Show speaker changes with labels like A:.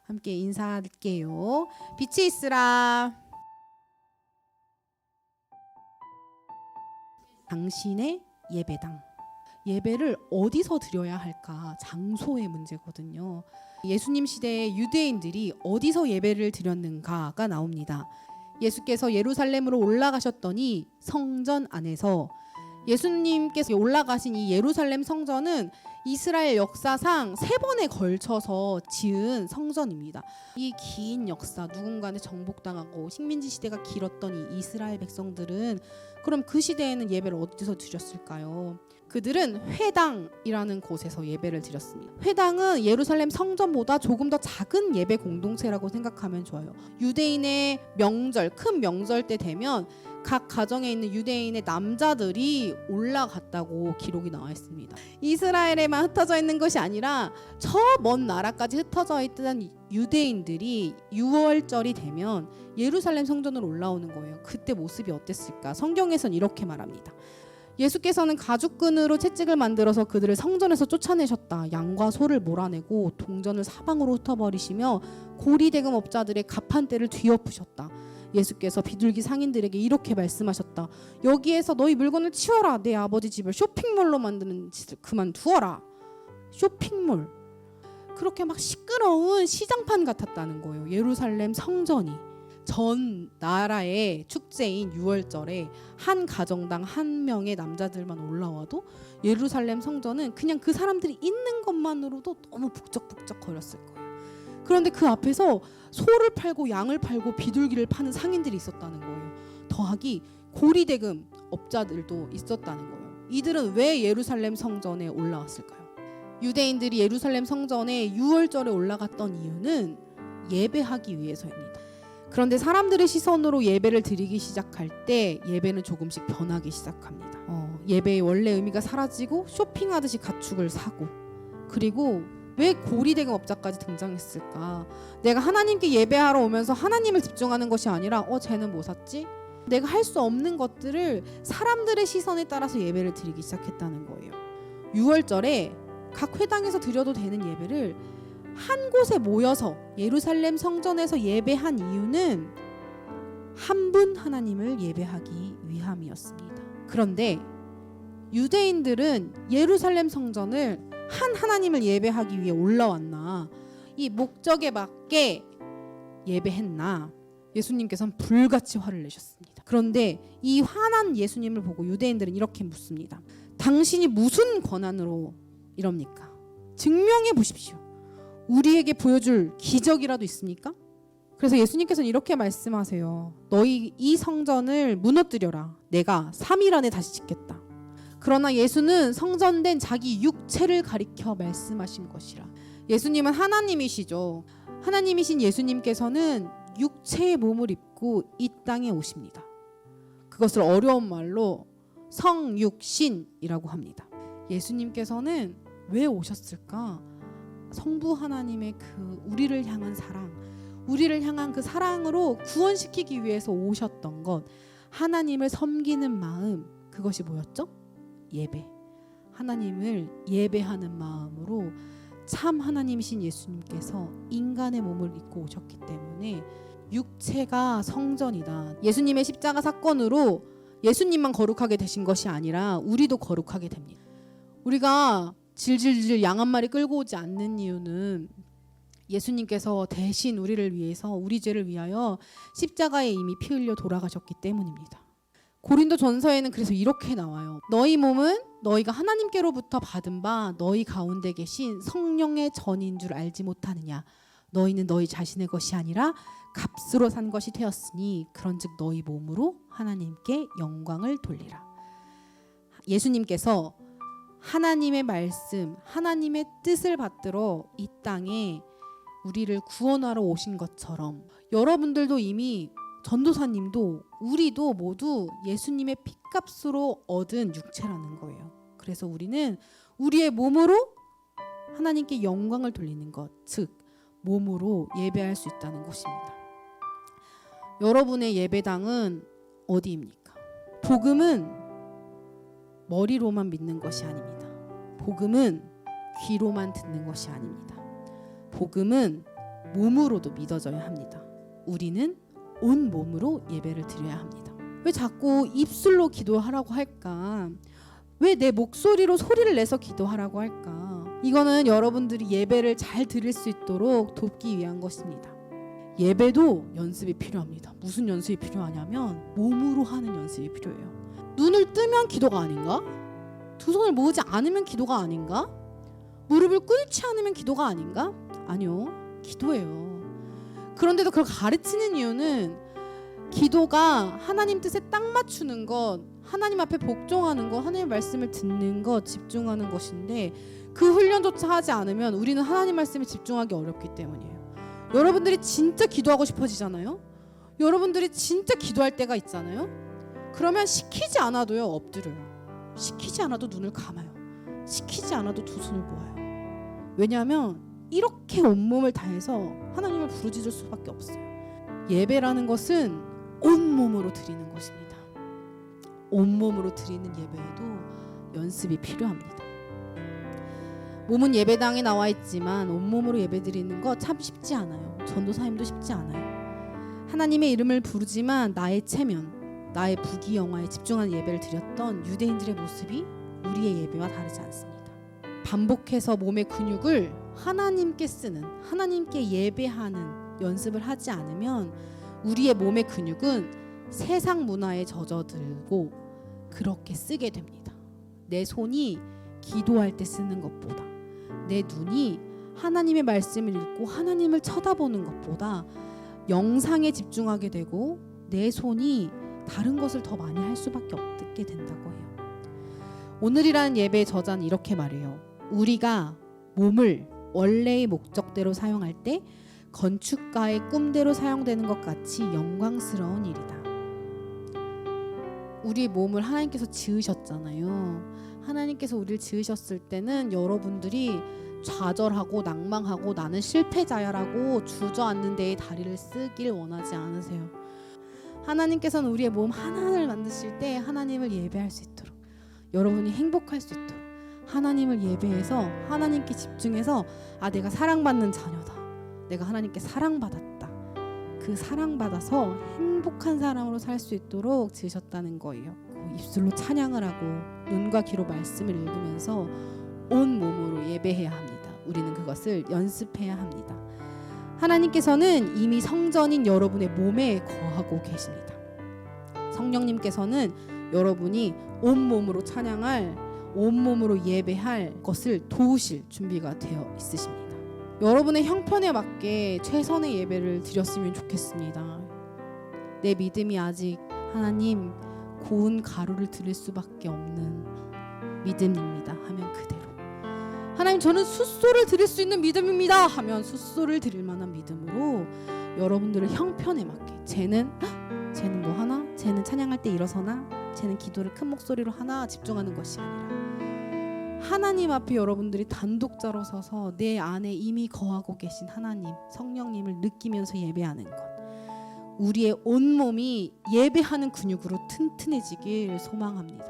A: 함께 인사할게요. 빛이 있으라. 당신의 예배당. 예배를 어디서 드려야 할까? 장소의 문제거든요. 예수님 시대의 유대인들이 어디서 예배를 드렸는가가 나옵니다. 예수께서 예루살렘으로 올라가셨더니 성전 안에서, 예수님께서 올라가신 이 예루살렘 성전은 이스라엘 역사상 3번에 걸쳐서 지은 성전입니다. 이 긴 역사, 누군가는 정복당하고 식민지 시대가 길었던 이 이스라엘 백성들은 그럼 그 시대에는 예배를 어디서 드렸을까요? 그들은 회당이라는 곳에서 예배를 드렸습니다. 회당은 예루살렘 성전보다 조금 더 작은 예배 공동체라고 생각하면 좋아요. 유대인의 명절, 큰 명절 때 되면 각 가정에 있는 유대인의 남자들이 올라갔다고 기록이 나와 있습니다. 이스라엘에만 흩어져 있는 것이 아니라 저 먼 나라까지 흩어져 있던 유대인들이 6월절이 되면 예루살렘 성전으로 올라오는 거예요. 그때 모습이 어땠을까? 성경에선 이렇게 말합니다. 예수께서는 가죽끈으로 채찍을 만들어서 그들을 성전에서 쫓아내셨다. 양과 소를 몰아내고 동전을 사방으로 흩어버리시며 고리대금업자들의 가판대를 뒤엎으셨다. 예수께서 비둘기 상인들에게 이렇게 말씀하셨다. 여기에서 너희 물건을 치워라. 내 아버지 집을 쇼핑몰로 만드는 짓을 그만두어라. 쇼핑몰. 그렇게 막 시끄러운 시장판 같았다는 거예요. 예루살렘 성전이. 전 나라의 축제인 6월절에 한 가정당 한 명의 남자들만 올라와도 예루살렘 성전은 그냥 그 사람들이 있는 것만으로도 너무 북적북적 거렸을 거예요. 그런데 그 앞에서 소를 팔고 양을 팔고 비둘기를 파는 상인들이 있었다는 거예요. 더하기 고리대금 업자들도 있었다는 거예요. 이들은 왜 예루살렘 성전에 올라왔을까요? 유대인들이 예루살렘 성전에 6월절에 올라갔던 이유는 예배하기 위해서입니다. 그런데 사람들의 시선으로 예배를 드리기 시작할 때 예배는 조금씩 변하기 시작합니다. 예배의 원래 의미가 사라지고 쇼핑하듯이 가축을 사고, 그리고 왜 고리대금 업자까지 등장했을까? 내가 하나님께 예배하러 오면서 하나님을 집중하는 것이 아니라 쟤는 뭐 샀지? 내가 할 수 없는 것들을 사람들의 시선에 따라서 예배를 드리기 시작했다는 거예요. 6월절에 각 회당에서 드려도 되는 예배를 한 곳에 모여서 예루살렘 성전에서 예배한 이유는 한 분 하나님을 예배하기 위함이었습니다. 그런데 유대인들은 예루살렘 성전을 한 하나님을 예배하기 위해 올라왔나, 이 목적에 맞게 예배했나, 예수님께서는 불같이 화를 내셨습니다. 그런데 이 화난 예수님을 보고 유대인들은 이렇게 묻습니다. 당신이 무슨 권한으로 이럽니까? 증명해 보십시오. 우리에게 보여줄 기적이라도 있습니까? 그래서 예수님께서는 이렇게 말씀하세요. 너희 이 성전을 무너뜨려라. 내가 3일 안에 다시 짓겠다. 그러나 예수는 성전된 자기 육체를 가리켜 말씀하신 것이라. 예수님은 하나님이시죠. 하나님이신 예수님께서는 육체의 몸을 입고 이 땅에 오십니다. 그것을 어려운 말로 성육신이라고 합니다. 예수님께서는 왜 오셨을까? 성부 하나님의 그 우리를 향한 사랑, 우리를 향한 그 사랑으로 구원시키기 위해서 오셨던 것, 하나님을 섬기는 마음, 그것이 뭐였죠? 예배. 하나님을 예배하는 마음으로 참 하나님이신 예수님께서 인간의 몸을 입고 오셨기 때문에 육체가 성전이다. 예수님의 십자가 사건으로 예수님만 거룩하게 되신 것이 아니라 우리도 거룩하게 됩니다. 우리가 질질질 양 한 마리 끌고 오지 않는 이유는 예수님께서 대신 우리를 위해서, 우리 죄를 위하여 십자가에 이미 피 흘려 돌아가셨기 때문입니다. 고린도 전서에는 그래서 이렇게 나와요. 너희 몸은 너희가 하나님께로부터 받은 바 너희 가운데 계신 성령의 전인 줄 알지 못하느냐. 너희는 너희 자신의 것이 아니라 값으로 산 것이 되었으니 그런즉 너희 몸으로 하나님께 영광을 돌리라. 예수님께서 하나님의 말씀, 하나님의 뜻을 받들어 이 땅에 우리를 구원하러 오신 것처럼 여러분들도 이미, 전도사님도 우리도 모두 예수님의 핏값으로 얻은 육체라는 거예요. 그래서 우리는 우리의 몸으로 하나님께 영광을 돌리는 것, 즉 몸으로 예배할 수 있다는 것입니다. 여러분의 예배당은 어디입니까? 복음은 머리로만 믿는 것이 아닙니다. 복음은 귀로만 듣는 것이 아닙니다. 복음은 몸으로도 믿어져야 합니다. 우리는 온 몸으로 예배를 드려야 합니다. 왜 자꾸 입술로 기도하라고 할까? 왜 내 목소리로 소리를 내서 기도하라고 할까? 이거는 여러분들이 예배를 잘 드릴 수 있도록 돕기 위한 것입니다. 예배도 연습이 필요합니다. 무슨 연습이 필요하냐면 몸으로 하는 연습이 필요해요. 눈을 뜨면 기도가 아닌가? 두 손을 모으지 않으면 기도가 아닌가? 무릎을 꿇지 않으면 기도가 아닌가? 아니요, 기도예요. 그런데도 그걸 가르치는 이유는 기도가 하나님 뜻에 딱 맞추는 것, 하나님 앞에 복종하는 것, 하나님의 말씀을 듣는 것, 집중하는 것인데 그 훈련조차 하지 않으면 우리는 하나님 말씀에 집중하기 어렵기 때문이에요. 여러분들이 진짜 기도하고 싶어지잖아요. 여러분들이 진짜 기도할 때가 있잖아요. 그러면 시키지 않아도요, 엎드려요. 시키지 않아도 눈을 감아요. 시키지 않아도 두 손을 모아요. 왜냐하면 이렇게 온몸을 다해서 하나님을 부르짖을 수밖에 없어요. 예배라는 것은 온몸으로 드리는 것입니다. 온몸으로 드리는 예배에도 연습이 필요합니다. 몸은 예배당에 나와 있지만 온몸으로 예배드리는 거 참 쉽지 않아요. 전도사님도 쉽지 않아요. 하나님의 이름을 부르지만 나의 체면, 나의 부귀영화에 집중한 예배를 드렸던 유대인들의 모습이 우리의 예배와 다르지 않습니다. 반복해서 몸의 근육을 하나님께 쓰는, 하나님께 예배하는 연습을 하지 않으면 우리의 몸의 근육은 세상 문화에 젖어들고 그렇게 쓰게 됩니다. 내 손이 기도할 때 쓰는 것보다, 내 눈이 하나님의 말씀을 읽고 하나님을 쳐다보는 것보다 영상에 집중하게 되고 내 손이 다른 것을 더 많이 할 수밖에 없게 된다고 해요. 오늘이라는 예배의 저자는 이렇게 말해요. 우리가 몸을 원래의 목적대로 사용할 때 건축가의 꿈대로 사용되는 것 같이 영광스러운 일이다. 우리 몸을 하나님께서 지으셨잖아요. 하나님께서 우리를 지으셨을 때는 여러분들이 좌절하고 낭망하고 나는 실패자야라고 주저앉는 데에 다리를 쓰길 원하지 않으세요. 하나님께서는 우리의 몸 하나를 만드실 때 하나님을 예배할 수 있도록, 여러분이 행복할 수 있도록 하나님을 예배해서 하나님께 집중해서 내가 사랑받는 자녀다, 내가 하나님께 사랑받았다, 그 사랑받아서 행복한 사람으로 살 수 있도록 지으셨다는 거예요. 입술로 찬양을 하고 눈과 귀로 말씀을 읽으면서 온 몸으로 예배해야 합니다. 우리는 그것을 연습해야 합니다. 하나님께서는 이미 성전인 여러분의 몸에 거하고 계십니다. 성령님께서는 여러분이 온몸으로 찬양할, 온몸으로 예배할 것을 도우실 준비가 되어 있으십니다. 여러분의 형편에 맞게 최선의 예배를 드렸으면 좋겠습니다. 내 믿음이 아직 하나님 고운 가루를 드릴 수밖에 없는 믿음입니다 하면 그대로, 하나님 저는 숫소를 드릴 수 있는 믿음입니다 하면 숫소를 드릴 만한 믿음으로 여러분들의 형편에 맞게, 쟤는 뭐 하나? 쟤는 찬양할 때 일어서나? 쟤는 기도를 큰 목소리로 하나? 집중하는 것이 아니라 하나님 앞에 여러분들이 단독자로 서서 내 안에 이미 거하고 계신 하나님, 성령님을 느끼면서 예배하는 것, 우리의 온몸이 예배하는 근육으로 튼튼해지길 소망합니다.